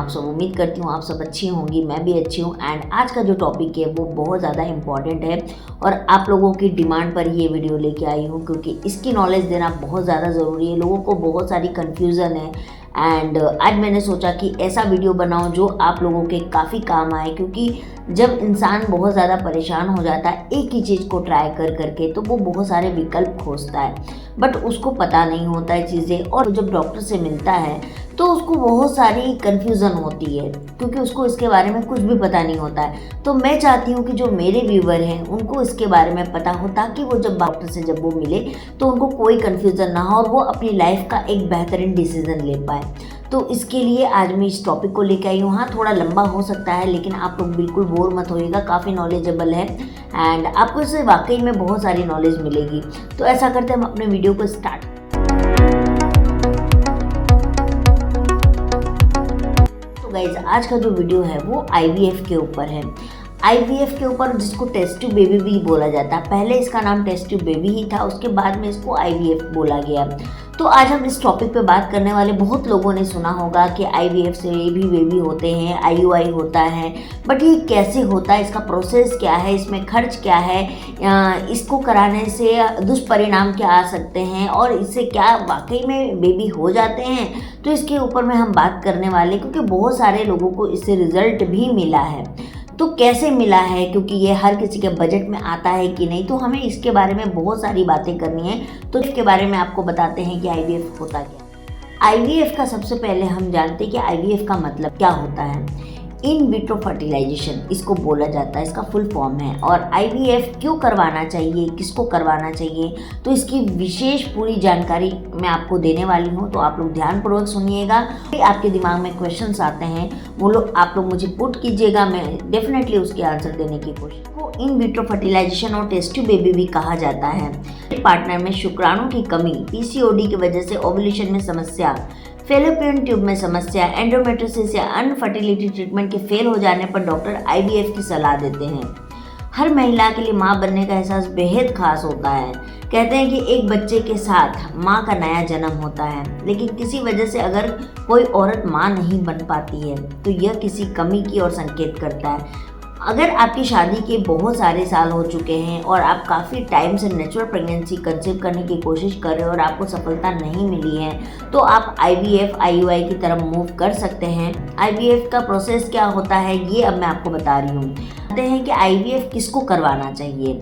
आप सब? उम्मीद करती हूँ आप सब अच्छी होंगी, मैं भी अच्छी हूँ। एंड आज का जो टॉपिक है वो बहुत ज़्यादा इम्पॉर्टेंट है और आप लोगों की डिमांड पर ये वीडियो लेके आई हूँ, क्योंकि इसकी नॉलेज देना बहुत ज़्यादा ज़रूरी है। लोगों को बहुत सारी कन्फ्यूज़न है एंड आज मैंने सोचा कि ऐसा वीडियो बनाऊं जो आप लोगों के काफ़ी काम आए, क्योंकि जब इंसान बहुत ज़्यादा परेशान हो जाता है एक ही चीज़ को ट्राई कर करके, तो वो बहुत सारे विकल्प खोजता है, बट उसको पता नहीं होता है चीज़ें। और जब डॉक्टर से मिलता है तो उसको बहुत सारी कन्फ्यूज़न होती है, क्योंकि उसको इसके बारे में कुछ भी पता नहीं होता है। तो मैं चाहती हूँ कि जो मेरे व्यूवर हैं उनको इसके बारे में पता हो, ताकि वो जब डॉक्टर से जब वो मिले तो उनको कोई कन्फ्यूज़न ना हो और वो अपनी लाइफ का एक बेहतरीन डिसीज़न ले पाए। तो इसके लिए आज मैं इस टॉपिक को लेकर आई हूँ। हाँ, थोड़ा लंबा हो सकता है, लेकिन आप लोग बिल्कुल बोर मत होइएगा, काफ़ी नॉलेजेबल है एंड आपको इससे वाकई में बहुत सारी नॉलेज मिलेगी। तो ऐसा करते हम अपने वीडियो को स्टार्ट। तो गाइज, आज का जो वीडियो है वो IVF के ऊपर है। IVF के ऊपर, जिसको टेस्ट ट्यूब बेबी भी बोला जाता है। पहले इसका नाम टेस्ट ट्यूब बेबी ही था, उसके बाद में इसको IVF बोला गया। तो आज हम इस टॉपिक पे बात करने वाले। बहुत लोगों ने सुना होगा कि IVF से भी बेबी होते हैं, IUI होता है, बट ये कैसे होता है, इसका प्रोसेस क्या है, इसमें खर्च क्या है, इसको कराने से दुष्परिणाम क्या आ सकते हैं और इससे क्या वाकई में बेबी हो जाते हैं। तो इसके ऊपर में हम बात करने वाले, क्योंकि बहुत सारे लोगों को इससे रिजल्ट भी मिला है। तो कैसे मिला है, क्योंकि ये हर किसी के बजट में आता है कि नहीं, तो हमें इसके बारे में बहुत सारी बातें करनी है। तो इसके बारे में आपको बताते हैं कि IVF होता क्या। IVF का सबसे पहले हम जानते हैं कि IVF का मतलब क्या होता है। इन विट्रो फर्टिलाइजेशन इसको बोला जाता है, इसका फुल फॉर्म है। और IVF क्यों करवाना चाहिए, किसको करवाना चाहिए, तो इसकी विशेष पूरी जानकारी मैं आपको देने वाली हूँ। तो आप लोग ध्यानपूर्वक सुनिएगा। आपके दिमाग में क्वेश्चंस आते हैं वो लोग आप लोग मुझे पुट कीजिएगा, मैं डेफिनेटली उसके आंसर देने की कोशिश। को इन विट्रो फर्टिलाइजेशन और टेस्ट ट्यूब बेबी भी कहा जाता है। पार्टनर में शुक्राणु की कमी, PCOD की वजह से ओव्यूलेशन में समस्या, फेलोपियन ट्यूब में समस्या, एंडोमेट्रियोसिस या अन्य फर्टिलिटी ट्रीटमेंट के फेल हो जाने पर डॉक्टर IVF की सलाह देते हैं। हर महिला के लिए माँ बनने का एहसास बेहद खास होता है। कहते हैं कि एक बच्चे के साथ माँ का नया जन्म होता है, लेकिन किसी वजह से अगर कोई औरत माँ नहीं बन पाती है तो यह किसी कमी की ओर संकेत करता है। अगर आपकी शादी के बहुत सारे साल हो चुके हैं और आप काफ़ी टाइम से नेचुरल प्रेगनेंसी कंसीव करने की कोशिश कर रहे हो और आपको सफलता नहीं मिली है, तो आप IVF IUI की तरफ मूव कर सकते हैं। IVF का प्रोसेस क्या होता है ये अब मैं आपको बता रही हूँ। कहते हैं कि IVF किसको करवाना चाहिए।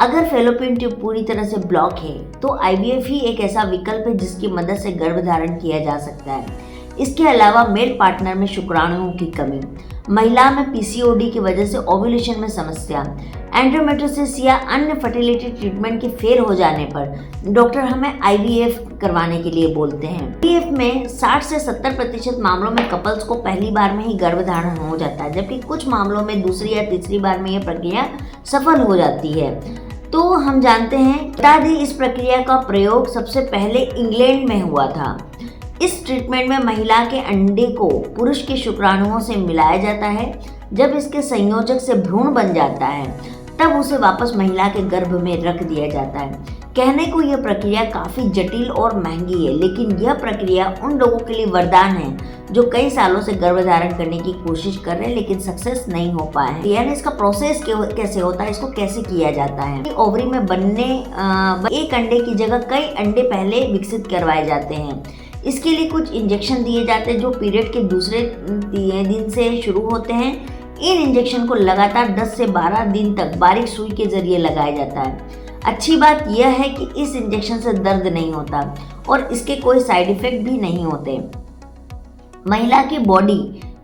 अगर फेलोपियन ट्यूब पूरी तरह से ब्लॉक है तो IVF ही एक ऐसा विकल्प है जिसकी मदद से गर्भधारण किया जा सकता है। इसके अलावा मेल पार्टनर में शुक्राणुओं की कमी, महिला में PCOD की वजह से ओव्यूलेशन में समस्या, एंडोमेट्रियोसिस या अन्य फर्टिलिटी ट्रीटमेंट के फेल हो जाने पर डॉक्टर हमें IVF करवाने के लिए बोलते हैं। IVF में 60 से 70% मामलों में कपल्स को पहली बार में ही गर्भधारण हो जाता है, जबकि कुछ मामलों में दूसरी या तीसरी बार में यह प्रक्रिया सफल हो जाती है। तो हम जानते हैं, बता दें, इस प्रक्रिया का प्रयोग सबसे पहले इंग्लैंड में हुआ था। इस ट्रीटमेंट में महिला के अंडे को पुरुष के शुक्राणुओं से मिलाया जाता है। जब इसके संयोजक से भ्रूण बन जाता है तब उसे वापस महिला के गर्भ में रख दिया जाता है। कहने को यह प्रक्रिया काफ़ी जटिल और महंगी है, लेकिन यह प्रक्रिया उन लोगों के लिए वरदान है जो कई सालों से गर्भधारण करने की कोशिश कर रहे हैं लेकिन सक्सेस नहीं हो पाए हैं। यानी इसका प्रोसेस कैसे होता है, इसको कैसे किया जाता है। ओवरी में बनने एक अंडे की जगह कई अंडे पहले विकसित करवाए जाते हैं। इसके लिए कुछ इंजेक्शन दिए जाते हैं जो पीरियड के दूसरे दिन से शुरू होते हैं। इन इंजेक्शन को लगातार 10 से 12 दिन तक बारीक सुई के जरिए लगाया जाता है। अच्छी बात यह है कि इस इंजेक्शन से दर्द नहीं होता और इसके कोई साइड इफेक्ट भी नहीं होते। महिला की बॉडी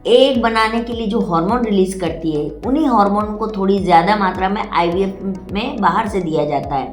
एग बनाने के लिए जो हार्मोन रिलीज करती है, उन्हीं हार्मोन को थोड़ी ज़्यादा मात्रा में IVF में बाहर से दिया जाता है।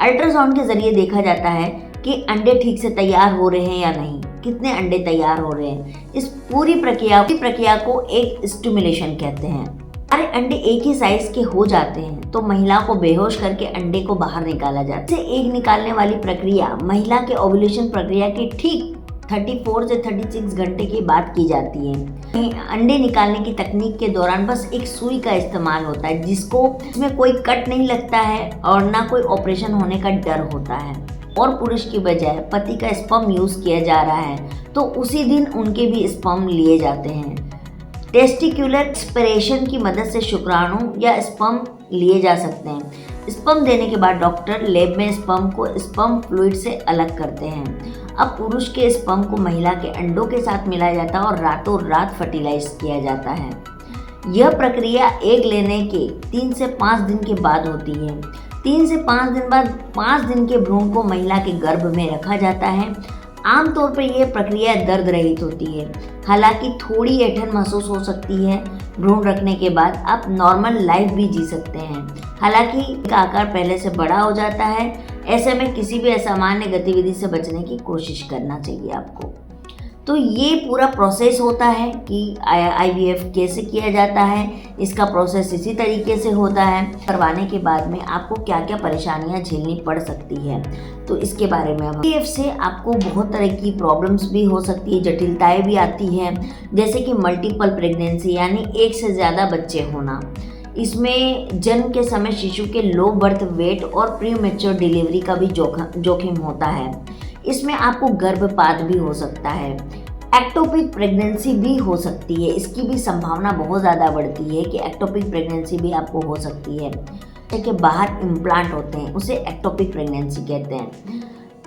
अल्ट्रासाउंड के जरिए देखा जाता है कि अंडे ठीक से तैयार हो रहे हैं या नहीं, कितने अंडे तैयार हो रहे हैं। इस पूरी प्रक्रिया को एक स्टिमुलेशन कहते हैं। सारे अंडे एक ही साइज के हो जाते हैं तो महिला को बेहोश करके अंडे को बाहर निकाला जाता है। एग निकालने वाली प्रक्रिया महिला के ओव्यूलेशन प्रक्रिया के ठीक 34 से 36 घंटे की बात की जाती है। अंडे निकालने की तकनीक के दौरान बस एक सुई का इस्तेमाल होता है, जिसमें कोई कट नहीं लगता है और ना कोई ऑपरेशन होने का डर होता है। और पुरुष की बजाय पति का स्पर्म यूज किया जा रहा है तो उसी दिन उनके भी स्पर्म लिए जाते हैं। टेस्टिकुलर एस्पिरेशन की मदद से शुक्राणु या स्पर्म लिए जा सकते हैं। स्पर्म देने के बाद डॉक्टर लैब में स्पर्म को स्पर्म फ्लूइड से अलग करते हैं। अब पुरुष के स्पर्म को महिला के अंडों के साथ मिलाया जाता है और रातों रात फर्टिलाइज किया जाता है। यह प्रक्रिया एग लेने के 3 से 5 दिन के बाद होती है। 3 से 5 दिन बाद 5 दिन के भ्रूण को महिला के गर्भ में रखा जाता है। आमतौर पर यह प्रक्रिया दर्द रहित होती है, हालांकि थोड़ी ऐंठन महसूस हो सकती है। भ्रूण रखने के बाद आप नॉर्मल लाइफ भी जी सकते हैं, हालांकि इसका आकार पहले से बड़ा हो जाता है। ऐसे में किसी भी असामान्य गतिविधि से बचने की कोशिश करना चाहिए आपको। तो ये पूरा प्रोसेस होता है कि IVF कैसे किया जाता है। इसका प्रोसेस इसी तरीके से होता है। करवाने के बाद में आपको क्या क्या परेशानियां झेलनी पड़ सकती है, तो इसके बारे में IVF से आपको बहुत तरह की प्रॉब्लम्स भी हो सकती है, जटिलताएं भी आती हैं, जैसे कि मल्टीपल प्रेगनेंसी यानी एक से ज़्यादा बच्चे होना। इसमें जन्म के समय शिशु के लो बर्थ वेट और प्रीमेच्योर डिलीवरी का भी जोखिम होता है। इसमें आपको गर्भपात भी हो सकता है। एक्टोपिक प्रेगनेंसी भी हो सकती है, इसकी भी संभावना बहुत ज़्यादा बढ़ती है कि एक्टोपिक प्रेगनेंसी भी आपको हो सकती है। के बाहर इम्प्लांट होते हैं, उसे एक्टोपिक प्रेगनेंसी कहते हैं।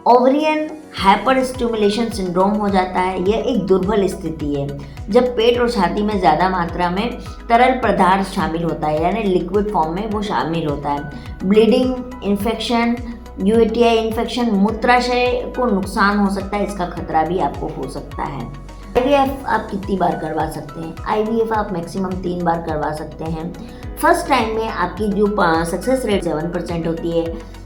ओवरियन हाइपर स्टिमुलेशन सिंड्रोम हो जाता है। यह एक दुर्बल स्थिति है जब पेट और छाती में ज़्यादा मात्रा में तरल पदार्थ शामिल होता है, यानी लिक्विड फॉर्म में वो शामिल होता है। ब्लीडिंग, इन्फेक्शन, UTI इन्फेक्शन, मूत्राशय को नुकसान हो सकता है, इसका खतरा भी आपको हो सकता है। IVF आप कितनी बार करवा सकते हैं? IVF आप मैक्सिमम 3 बार करवा सकते हैं। फर्स्ट टाइम में आपकी जो सक्सेस रेट 7% होती है,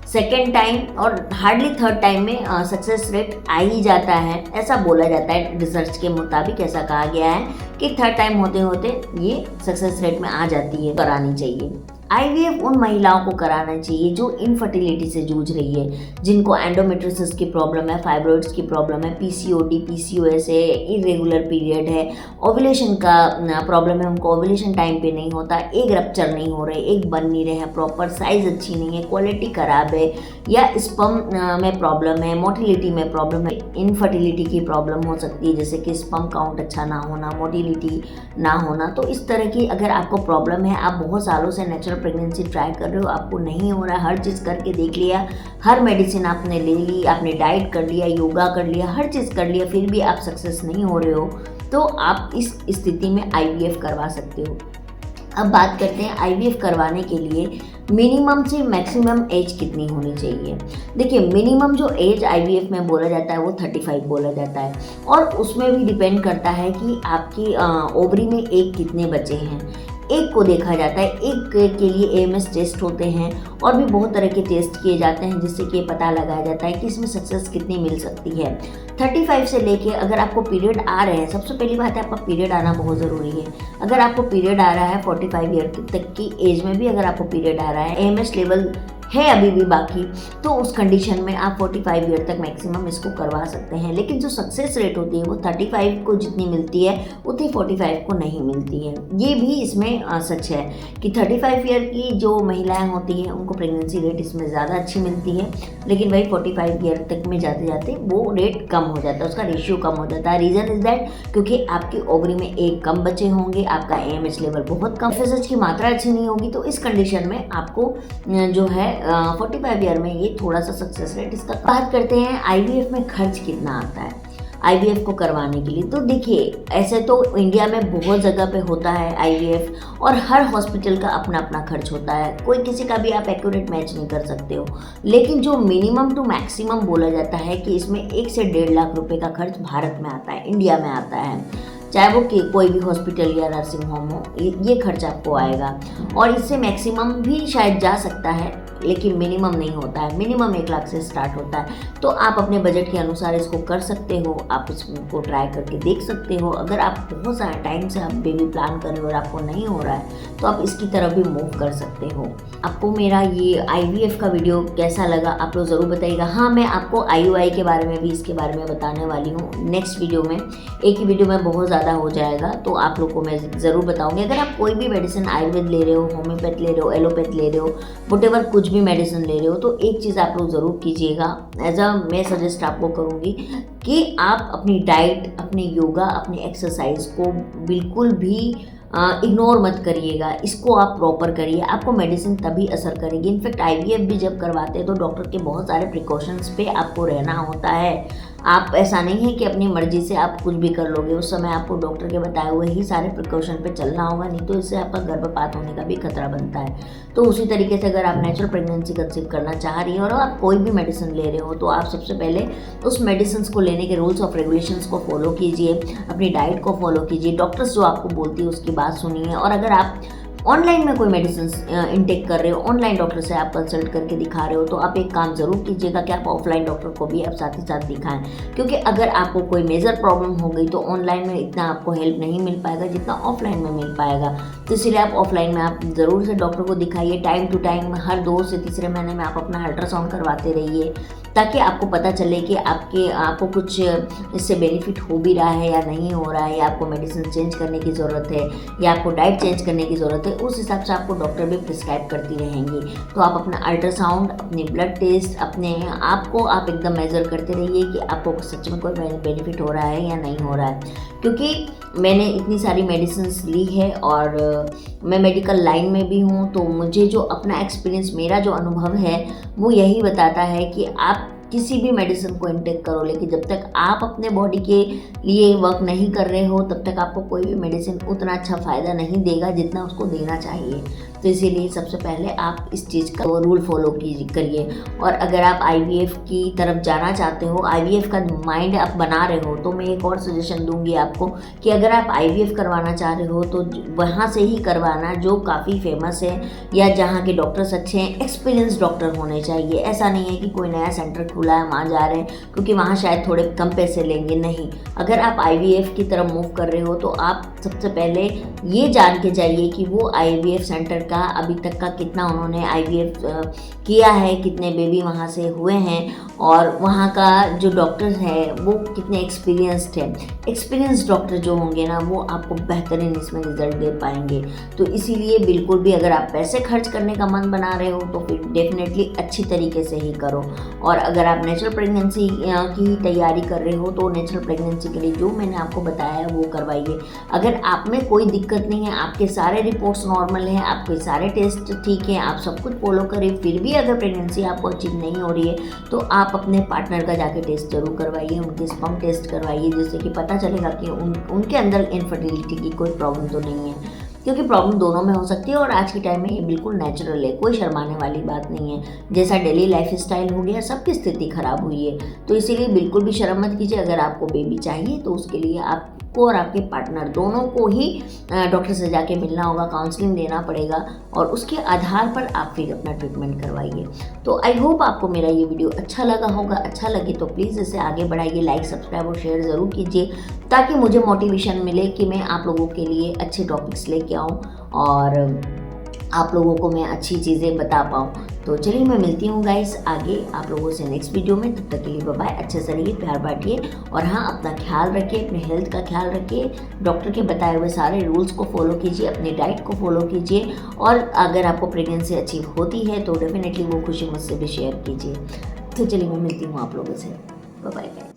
सेकेंड टाइम और हार्डली थर्ड टाइम में सक्सेस रेट आ ही जाता है, ऐसा बोला जाता है। रिसर्च के मुताबिक ऐसा कहा गया है कि थर्ड टाइम होते होते ये सक्सेस रेट में आ जाती है। करानी चाहिए। IVF उन महिलाओं को कराना चाहिए जो इनफर्टिलिटी से जूझ रही है, जिनको एंडोमेट्रियोसिस की प्रॉब्लम है, फाइब्रॉइड्स की प्रॉब्लम है, PCOD, PCOS है, इरेगुलर पीरियड है, ओव्यूलेशन का प्रॉब्लम है, उनको ओव्यूलेशन टाइम पे नहीं होता, एग रप्चर नहीं हो रहे, एग बन नहीं रहे हैं, प्रॉपर साइज अच्छी नहीं है, क्वालिटी खराब है, या स्पर्म में प्रॉब्लम है, मोटिलिटी में प्रॉब्लम है, इनफर्टिलिटी की प्रॉब्लम हो सकती है, जैसे कि स्पर्म काउंट अच्छा ना होना, मोटिलिटी ना होना। तो इस तरह की अगर आपको प्रॉब्लम है, आप बहुत सालों से नेचुरल प्रेगनेंसी ट्राई कर रहे हो, आपको नहीं हो रहा, हर चीज़ करके देख लिया, हर मेडिसिन आपने ले ली, आपने डाइट कर लिया, योगा कर लिया, हर चीज़ कर लिया, फिर भी आप सक्सेस नहीं हो रहे हो, तो आप इस स्थिति में IVF करवा सकते हो। अब बात करते हैं IVF करवाने के लिए मिनिमम से मैक्सिमम एज कितनी होनी चाहिए। देखिए, मिनिमम जो एज IVF में बोला जाता है वो 35 बोला जाता है, और उसमें भी डिपेंड करता है कि आपकी ओवरी में एग कितने बचे हैं। एग को देखा जाता है, एग के लिए AMS टेस्ट होते हैं और भी बहुत तरह के टेस्ट किए जाते हैं, जिससे कि पता लगाया जाता है कि इसमें सक्सेस कितनी मिल सकती है। 35 से लेके अगर आपको पीरियड आ रहे हैं, सबसे पहली बात है आपका पीरियड आना बहुत ज़रूरी है। अगर आपको पीरियड आ रहा है 45 ईयर तक की एज में भी अगर आपको पीरियड आ रहा है, AMS लेवल है अभी भी बाकी, तो उस कंडीशन में आप 45 ईयर तक मैक्सिमम इसको करवा सकते हैं। लेकिन जो सक्सेस रेट होती है वो 35 को जितनी मिलती है उतनी 45 को नहीं मिलती है। ये भी इसमें सच है कि 35 ईयर की जो महिलाएं होती हैं उनको प्रेगनेंसी रेट इसमें ज़्यादा अच्छी मिलती है, लेकिन वही 45 ईयर तक में जाते जाते वो रेट कम हो जाता है, उसका रेशियो कम हो जाता है। रीज़न इज़ दैट क्योंकि आपकी ओवरी में एक कम बचे होंगे, आपका AMH लेवल बहुत कम, FSH की मात्रा अच्छी नहीं होगी, तो इस कंडीशन में आपको जो है 45 ईयर में ये थोड़ा सा सक्सेस रेट इसका। बात करते हैं IVF में खर्च कितना आता है IVF को करवाने के लिए। तो देखिए, ऐसे तो इंडिया में बहुत जगह पे होता है IVF, और हर हॉस्पिटल का अपना अपना खर्च होता है, कोई किसी का भी आप एक्यूरेट मैच नहीं कर सकते हो। लेकिन जो मिनिमम टू मैक्सिमम बोला जाता है कि इसमें 1 से 1.5 लाख रुपए का खर्च भारत में आता है, इंडिया में आता है, चाहे वो कोई भी हॉस्पिटल या नर्सिंग होम हो, ये खर्च आपको आएगा। और इससे मैक्सिमम भी शायद जा सकता है, लेकिन मिनिमम नहीं होता है। मिनिमम 1 लाख से स्टार्ट होता है। तो आप अपने बजट के अनुसार इसको कर सकते हो, आप इसको ट्राई करके देख सकते हो। अगर आप बहुत सारे टाइम से आप बेबी प्लान कर रहे हो और आपको नहीं हो रहा है, तो आप इसकी तरफ भी मूव कर सकते हो। आपको मेरा ये IVF का वीडियो कैसा लगा आप लोग ज़रूर बताइएगा। हाँ, मैं आपको IUI के बारे में भी इसके बारे में बताने वाली हूँ नेक्स्ट वीडियो में। एक ही वीडियो में बहुत ज़्यादा हो जाएगा, तो आप लोग को मैं ज़रूर बताऊँगी। अगर आप कोई भी मेडिसिन आयुर्वेद ले रहे हो, होम्योपैथ ले रहे हो, एलोपैथ ले रहे हो, वटेवर कुछ भी मेडिसिन ले रहे हो तो एक चीज़ आप लोग ज़रूर कीजिएगा, मैं सजेस्ट आपको करूँगी कि आप अपनी डाइट, अपने योगा, अपनी एक्सरसाइज को बिल्कुल भी इग्नोर मत करिएगा, इसको आप प्रॉपर करिए, आपको मेडिसिन तभी असर करेगी। इनफैक्ट आईवीएफ भी जब करवाते हैं तो डॉक्टर के बहुत सारे प्रिकॉशंस पे आपको रहना होता है। आप ऐसा नहीं है कि अपनी मर्जी से आप कुछ भी कर लोगे, उस समय आपको डॉक्टर के बताए हुए ही सारे प्रिकॉशन पे चलना होगा, नहीं तो इससे आपका गर्भपात होने का भी खतरा बनता है। तो उसी तरीके से अगर आप नेचुरल प्रेगनेंसी कंसीव करना चाह रही हैं और आप कोई भी मेडिसिन ले रहे हो तो आप सबसे पहले उस मेडिसिन को लेने के रूल्स ऑफ रेगुलेशंस को फॉलो कीजिए, अपनी डाइट को फॉलो कीजिए, डॉक्टर्स जो आपको बोलती है उसकी बात सुनिए। और अगर आप ऑनलाइन में कोई मेडिसिन इनटेक कर रहे हो, ऑनलाइन डॉक्टर से आप कंसल्ट करके दिखा रहे हो, तो आप एक काम ज़रूर कीजिएगा कि आप ऑफलाइन डॉक्टर को भी आप साथ ही साथ दिखाएं, क्योंकि अगर आपको कोई मेजर प्रॉब्लम हो गई तो ऑनलाइन में इतना आपको हेल्प नहीं मिल पाएगा जितना ऑफलाइन में मिल पाएगा। तो इसलिए आप ऑफलाइन में आप ज़रूर से डॉक्टर को दिखाइए, टाइम टू टाइम हर 2 से तीसरे महीने में आप अपना अल्ट्रासाउंड करवाते रहिए, ताकि आपको पता चले कि आपको कुछ इससे बेनिफिट हो भी रहा है या नहीं हो रहा है, या आपको मेडिसिन चेंज करने की ज़रूरत है या आपको डाइट चेंज करने की ज़रूरत है। उस हिसाब से आपको डॉक्टर भी प्रिस्क्राइब करती रहेंगी। तो आप अपना अल्ट्रासाउंड, अपने ब्लड टेस्ट, अपने आप को आप एकदम मेज़र करते रहिए कि आपको सच में कोई बेनिफिट हो रहा है या नहीं हो रहा है। क्योंकि मैंने इतनी सारी मेडिसिन ली है और मैं मेडिकल लाइन में भी हूँ, तो मुझे जो अपना एक्सपीरियंस, मेरा जो अनुभव है वो यही बताता है कि आप किसी भी मेडिसिन को इनटेक करो, लेकिन जब तक आप अपने बॉडी के लिए वर्क नहीं कर रहे हो तब तक आपको कोई भी मेडिसिन उतना अच्छा फ़ायदा नहीं देगा जितना उसको देना चाहिए। तो इसीलिए सबसे पहले आप इस चीज़ का रूल फॉलो करिए। और अगर आप आईवीएफ की तरफ जाना चाहते हो, आईवीएफ का माइंड आप बना रहे हो, तो मैं एक और सजेशन दूंगी आपको कि अगर आप आईवीएफ करवाना चाह रहे हो तो वहाँ से ही करवाना जो काफ़ी फेमस है या जहाँ के डॉक्टर्स अच्छे हैं, एक्सपीरियंस डॉक्टर होने चाहिए। ऐसा नहीं है कि कोई नया सेंटर खुला है वहाँ जा रहे हैं क्योंकि वहाँ शायद थोड़े कम पैसे लेंगे, नहीं। अगर आप आईवीएफ की तरफ मूव कर रहे हो तो आप सबसे पहले ये जान के जाइए कि वो आईवीएफ सेंटर का अभी तक का कितना उन्होंने आईवीएफ किया है, कितने बेबी वहाँ से हुए हैं, और वहाँ का जो डॉक्टर है वो कितने एक्सपीरियंस्ड है। एक्सपीरियंस डॉक्टर जो होंगे ना वो आपको बेहतरीन इसमें रिजल्ट दे पाएंगे। तो इसीलिए बिल्कुल भी अगर आप पैसे खर्च करने का मन बना रहे हो तो फिर डेफिनेटली अच्छी तरीके से ही करो। और अगर आप नेचुरल प्रेगनेंसी की तैयारी कर रहे हो तो नेचुरल प्रेगनेंसी के लिए जो मैंने आपको बताया है वो करवाइए। अगर आप में कोई दिक्कत नहीं है, आपके सारे रिपोर्ट्स नॉर्मल हैं, आपके सारे टेस्ट ठीक हैं, आप सब कुछ फॉलो करें, फिर भी अगर प्रेगनेंसी आपको अचीव नहीं हो रही है तो आप अपने पार्टनर का जाके टेस्ट जरूर करवाइए, उनके स्पर्म टेस्ट करवाइए, जिससे कि पता चलेगा कि उनके अंदर इनफर्टिलिटी की कोई प्रॉब्लम तो नहीं है, क्योंकि प्रॉब्लम दोनों में हो सकती है। और आज के टाइम में ये बिल्कुल नेचुरल है, कोई शर्माने वाली बात नहीं है। जैसा डेली लाइफ स्टाइल हो गया, सबकी स्थिति खराब हुई है, तो इसीलिए बिल्कुल भी शर्म मत कीजिए। अगर आपको बेबी चाहिए तो उसके लिए आपको और आपके पार्टनर दोनों को ही डॉक्टर से जाके मिलना होगा, काउंसलिंग देना पड़ेगा, और उसके आधार पर आप फिर अपना ट्रीटमेंट करवाइए। तो आई होप आपको मेरा ये वीडियो अच्छा लगा होगा। अच्छा लगे तो प्लीज़ इसे आगे बढ़ाइए, लाइक, सब्सक्राइब और शेयर ज़रूर कीजिए, ताकि मुझे मोटिवेशन मिले कि मैं आप लोगों के लिए अच्छे टॉपिक्स लेके आऊँ और आप लोगों को मैं अच्छी चीज़ें बता पाऊँ। तो चलिए मैं मिलती हूँ गाइस आगे आप लोगों से नेक्स्ट वीडियो में। तब तक के लिए बाय बाय। अच्छे से रहिए, प्यार बांटिए, और हाँ, अपना ख्याल रखिए, अपने हेल्थ का ख्याल रखिए, डॉक्टर के बताए हुए सारे रूल्स को फॉलो कीजिए, अपनी डाइट को फॉलो कीजिए, और अगर आपको प्रेगनेंसी अचीव होती है तो डेफिनेटली वो खुशी मुझसे भी शेयर कीजिए। तो चलिए मैं मिलती हूँ आप लोगों से। Bye bye.